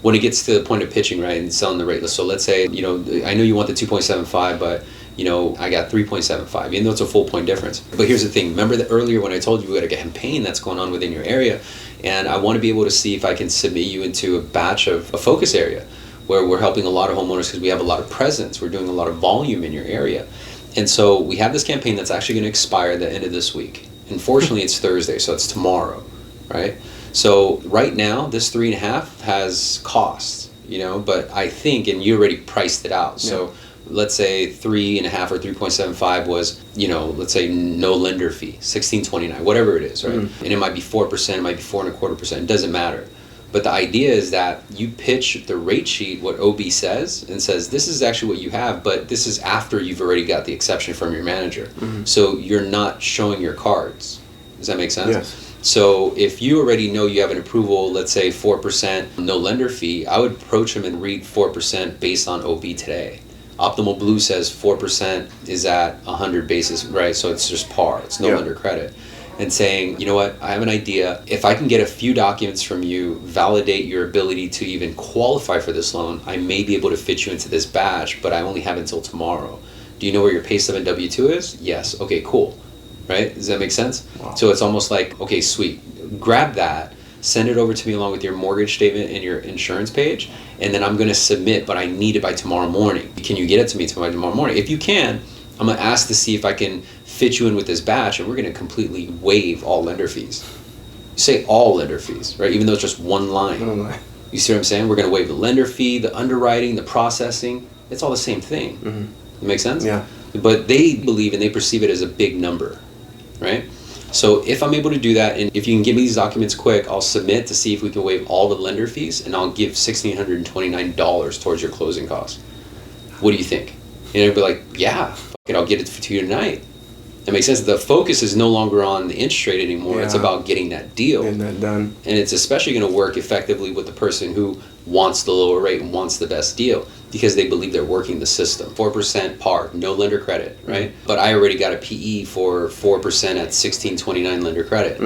when it gets to the point of pitching, right, and selling the rate list. So let's say, I know you want the 2.75, but I got 3.75, even though it's a full point difference. But here's the thing. Remember that earlier when I told you we got a campaign that's going on within your area, and I want to be able to see if I can submit you into a batch of a focus area where we're helping a lot of homeowners because we have a lot of presence. We're doing a lot of volume in your area. And so we have this campaign that's actually going to expire at the end of this week. Unfortunately, it's Thursday, so it's tomorrow, right? So right now, this 3.5 has costs, but I think, and you already priced it out. So let's say 3.5 or 3.75 was, let's say no lender fee, $16.29, whatever it is, right? And it might be 4%, it might be 4.25%, it doesn't matter. But the idea is that you pitch the rate sheet, what OB says, and says, this is actually what you have, but this is after you've already got the exception from your manager. So you're not showing your cards. Does that make sense? Yes. So if you already know you have an approval, let's say 4%, no lender fee, I would approach him and read 4% based on OB today. Optimal Blue says 4% is at 100 basis, right? So it's just par, it's no lender credit. And saying, you know what, I have an idea. If I can get a few documents from you, validate your ability to even qualify for this loan, I may be able to fit you into this batch, but I only have until tomorrow. Do you know where your pay stub and W-2 is? Yes. Okay, cool. Right? Does that make sense? Wow. So it's almost like, okay, sweet. Grab that, send it over to me along with your mortgage statement and your insurance page, and then I'm going to submit, but I need it by tomorrow morning. Can you get it to me by tomorrow morning? If you can, I'm going to ask to see if I can fit you in with this batch, and we're going to completely waive all lender fees. You say all lender fees, right? Even though it's just one line. You see what I'm saying? We're going to waive the lender fee, the underwriting, the processing. It's all the same thing. It makes sense? Yeah. But they believe and they perceive it as a big number, right? So if I'm able to do that, and if you can give me these documents quick, I'll submit to see if we can waive all the lender fees, and I'll give $1,629 towards your closing costs. What do you think? And they'll be like, yeah, fuck it, I'll get it to you tonight. That makes sense. The focus is no longer on the interest rate anymore. It's about getting that deal. Getting that done. And it's especially going to work effectively with the person who wants the lower rate and wants the best deal because they believe they're working the system. 4% par, no lender credit, right? But I already got a PE for 4% at $16.29 lender credit.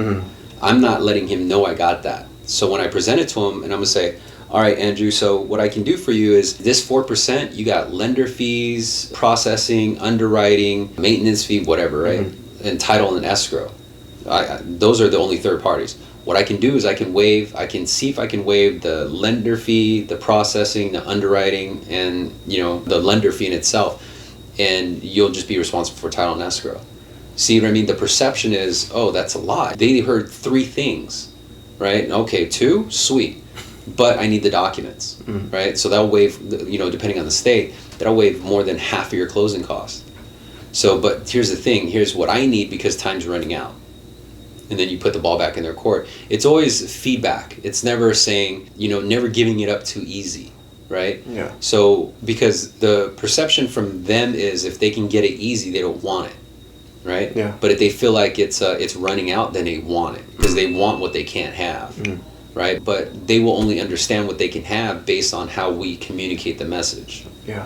I'm not letting him know I got that. So when I present it to him, and I'm going to say, all right, Andrew, so what I can do for you is this 4%, you got lender fees, processing, underwriting, maintenance fee, whatever, right? And title and escrow. Those are the only third parties. What I can do is I can see if I can waive the lender fee, the processing, the underwriting, and the lender fee in itself, and you'll just be responsible for title and escrow. See what I mean? The perception is, oh, that's a lot. They heard 3 things, right? Okay, 2, sweet. But I need the documents, right? So that'll waive, depending on the state, that'll waive more than half of your closing costs. So, but here's the thing, here's what I need because time's running out. And then you put the ball back in their court. It's always feedback. It's never saying, never giving it up too easy, right? Yeah. So, because the perception from them is if they can get it easy, they don't want it, right? Yeah. But if they feel like it's running out, then they want it because they want what they can't have. Right? But they will only understand what they can have based on how we communicate the message. Yeah.